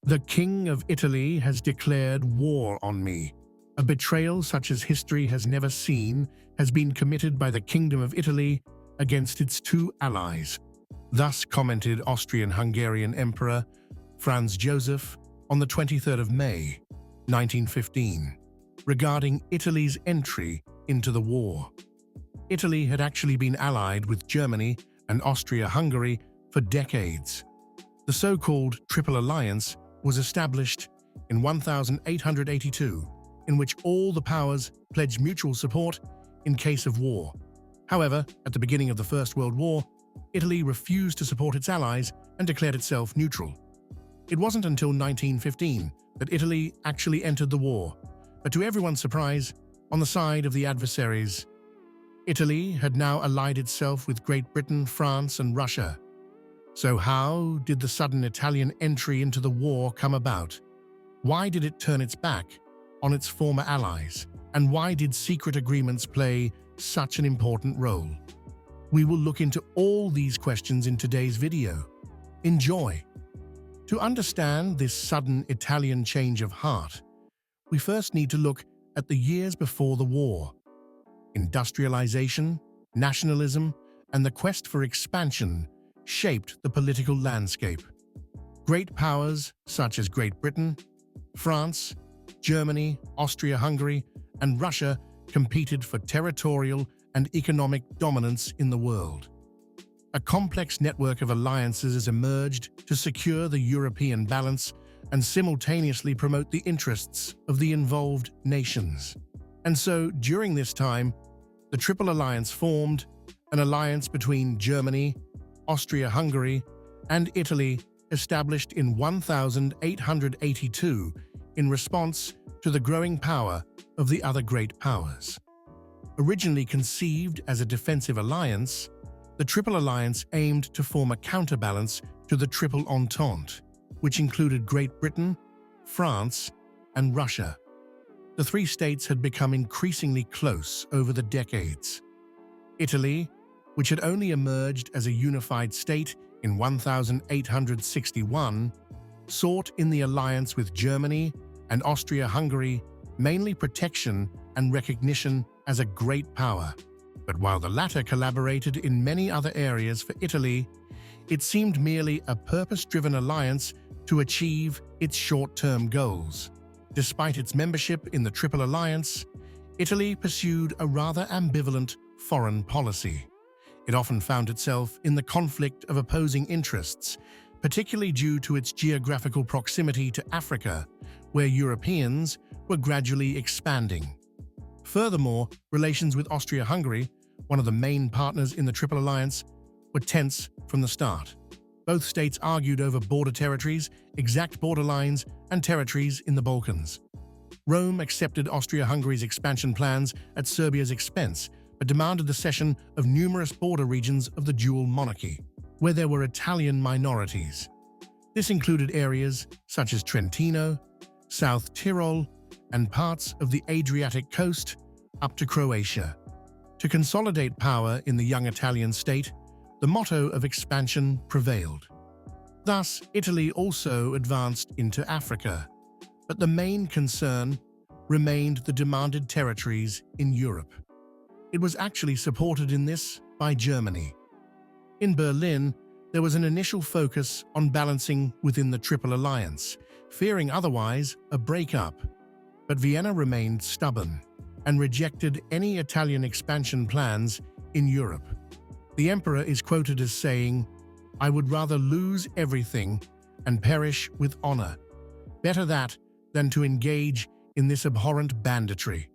The King of Italy has declared war on me. A betrayal such as history has never seen has been committed by the Kingdom of Italy against its two allies. Thus commented Austrian-Hungarian Emperor Franz Joseph on the 23rd of May, 1915, regarding Italy's entry into the war. Italy had actually been allied with Germany and Austria-Hungary for decades. The so-called Triple Alliance was established in 1882, in which all the powers pledged mutual support in case of war. However, at the beginning of the First World War, Italy refused to support its allies and declared itself neutral. It wasn't until 1915 that Italy actually entered the war, but to everyone's surprise, on the side of the adversaries. Italy had now allied itself with Great Britain, France, and Russia. So how did the sudden Italian entry into the war come about? Why did it turn its back on its former allies? And why did secret agreements play such an important role? We will look into all these questions in today's video. Enjoy! To understand this sudden Italian change of heart, we first need to look at the years before the war. Industrialization, nationalism, and the quest for expansion shaped the political landscape. Great powers such as Great Britain, France, Germany, Austria-Hungary, and Russia competed for territorial and economic dominance in the world. A complex network of alliances emerged to secure the European balance and simultaneously promote the interests of the involved nations. And so, during this time, the Triple Alliance formed, an alliance between Germany, Austria-Hungary, and Italy, established in 1882 in response to the growing power of the other great powers. Originally conceived as a defensive alliance, the Triple Alliance aimed to form a counterbalance to the Triple Entente, which included Great Britain, France, and Russia. The three states had become increasingly close over the decades. Italy, which had only emerged as a unified state in 1861, sought in the alliance with Germany and Austria-Hungary mainly protection and recognition as a great power. But while the latter collaborated in many other areas for Italy, it seemed merely a purpose-driven alliance to achieve its short-term goals. Despite its membership in the Triple Alliance, Italy pursued a rather ambivalent foreign policy. It often found itself in the conflict of opposing interests, particularly due to its geographical proximity to Africa, where Europeans were gradually expanding. Furthermore, relations with Austria-Hungary, one of the main partners in the Triple Alliance, were tense from the start. Both states argued over border territories, exact border lines, and territories in the Balkans. Rome accepted Austria-Hungary's expansion plans at Serbia's expense, but demanded the cession of numerous border regions of the dual monarchy, where there were Italian minorities. This included areas such as Trentino, South Tyrol, and parts of the Adriatic coast up to Croatia. To consolidate power in the young Italian state, the motto of expansion prevailed. Thus, Italy also advanced into Africa, but the main concern remained the demanded territories in Europe. It was actually supported in this by Germany. In Berlin, there was an initial focus on balancing within the Triple Alliance, fearing otherwise a breakup. But Vienna remained stubborn and rejected any Italian expansion plans in Europe. The emperor is quoted as saying, "I would rather lose everything and perish with honor. Better that than to engage in this abhorrent banditry."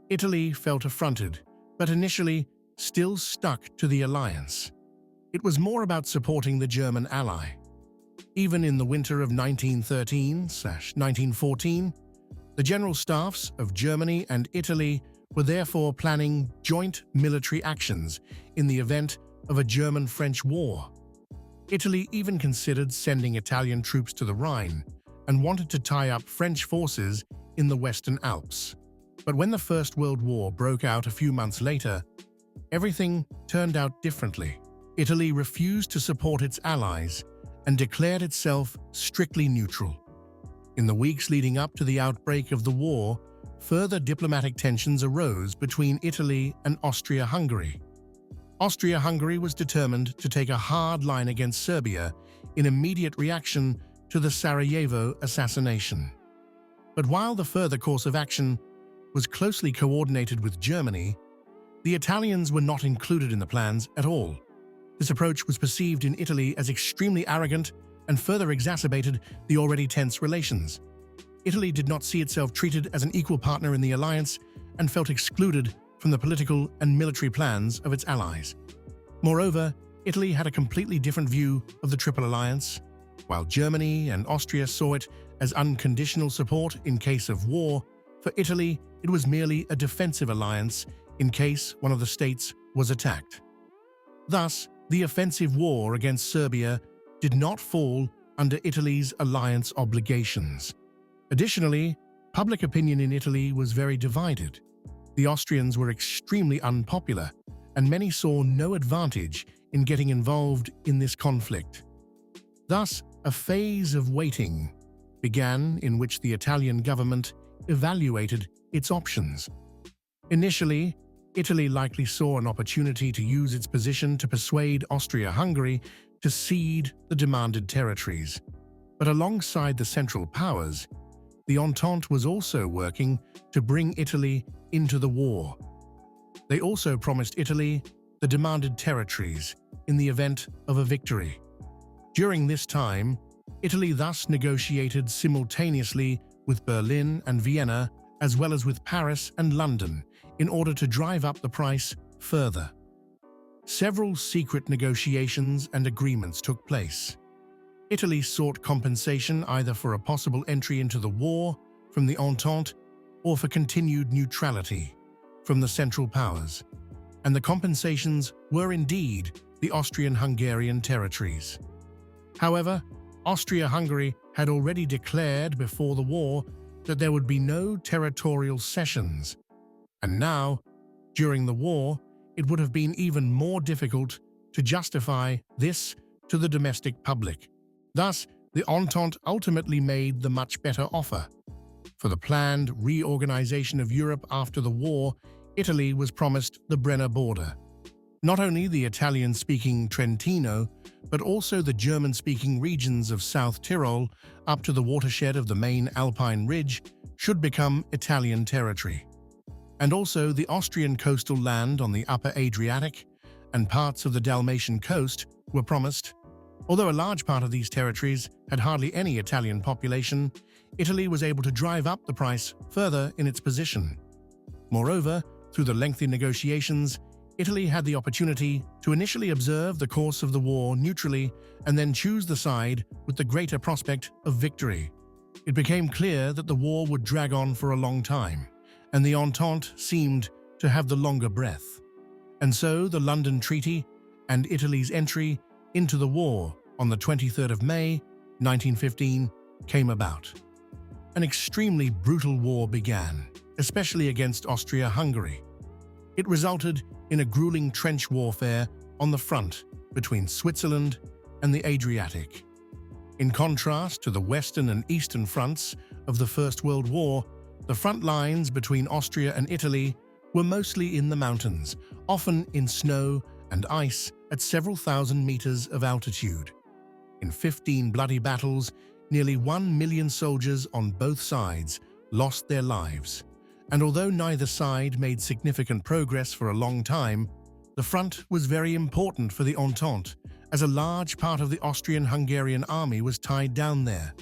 Italy felt affronted, but initially still stuck to the alliance. It was more about supporting the German ally. Even in the winter of 1913-1914, the general staffs of Germany and Italy were therefore planning joint military actions in the event of a German-French war. Italy even considered sending Italian troops to the Rhine and wanted to tie up French forces in the Western Alps. But when the First World War broke out a few months later, everything turned out differently. Italy refused to support its allies and declared itself strictly neutral. In the weeks leading up to the outbreak of the war, further diplomatic tensions arose between Italy and Austria-Hungary. Austria-Hungary was determined to take a hard line against Serbia in immediate reaction to the Sarajevo assassination. But while the further course of action was closely coordinated with Germany, the Italians were not included in the plans at all. This approach was perceived in Italy as extremely arrogant and further exacerbated the already tense relations. Italy did not see itself treated as an equal partner in the alliance and felt excluded from the political and military plans of its allies. Moreover, Italy had a completely different view of the Triple Alliance. While Germany and Austria saw it as unconditional support in case of war, for Italy it was merely a defensive alliance in case one of the states was attacked. Thus, the offensive war against Serbia did not fall under Italy's alliance obligations. Additionally, public opinion in Italy was very divided. The Austrians were extremely unpopular, and many saw no advantage in getting involved in this conflict. Thus, a phase of waiting began in which the Italian government evaluated its options. Initially, Italy likely saw an opportunity to use its position to persuade Austria-Hungary to cede the demanded territories. But alongside the Central Powers, the Entente was also working to bring Italy into the war. They also promised Italy the demanded territories in the event of a victory. During this time, Italy thus negotiated simultaneously with Berlin and Vienna, as well as with Paris and London, in order to drive up the price further. Several secret negotiations and agreements took place. Italy sought compensation either for a possible entry into the war from the Entente or for continued neutrality from the Central Powers, and the compensations were indeed the Austrian-Hungarian territories. However, Austria-Hungary had already declared before the war that there would be no territorial cessions, and now, during the war, it would have been even more difficult to justify this to the domestic public. Thus, the Entente ultimately made the much better offer. For the planned reorganization of Europe after the war, Italy was promised the Brenner border. Not only the Italian-speaking Trentino, but also the German-speaking regions of South Tyrol up to the watershed of the main Alpine ridge should become Italian territory. And also the Austrian coastal land on the upper Adriatic and parts of the Dalmatian coast were promised. Although a large part of these territories had hardly any Italian population, Italy was able to drive up the price further in its position. Moreover, through the lengthy negotiations, Italy had the opportunity to initially observe the course of the war neutrally and then choose the side with the greater prospect of victory. It became clear that the war would drag on for a long time, and the Entente seemed to have the longer breath. And so the London Treaty and Italy's entry into the war on the 23rd of May, 1915, came about. An extremely brutal war began, especially against Austria-Hungary. It resulted in a grueling trench warfare on the front between Switzerland and the Adriatic. In contrast to the Western and Eastern fronts of the First World War, the front lines between Austria and Italy were mostly in the mountains, often in snow and ice at several thousand meters of altitude. In 15 bloody battles, nearly 1 million soldiers on both sides lost their lives. And although neither side made significant progress for a long time, the front was very important for the Entente, as a large part of the Austrian-Hungarian army was tied down there.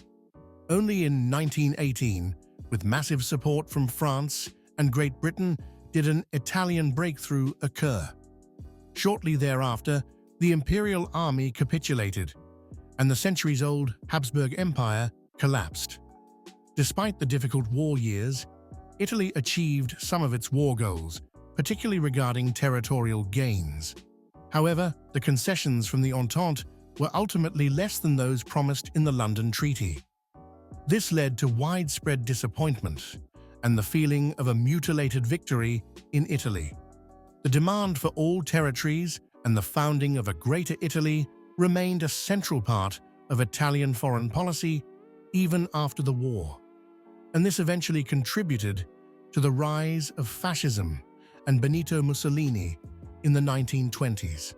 Only in 1918, with massive support from France and Great Britain, did an Italian breakthrough occur. Shortly thereafter, the Imperial Army capitulated, and the centuries-old Habsburg Empire collapsed. Despite the difficult war years, Italy achieved some of its war goals, particularly regarding territorial gains. However, the concessions from the Entente were ultimately less than those promised in the London Treaty. This led to widespread disappointment and the feeling of a mutilated victory in Italy. The demand for all territories and the founding of a Greater Italy remained a central part of Italian foreign policy, even after the war. And this eventually contributed to the rise of fascism and Benito Mussolini in the 1920s.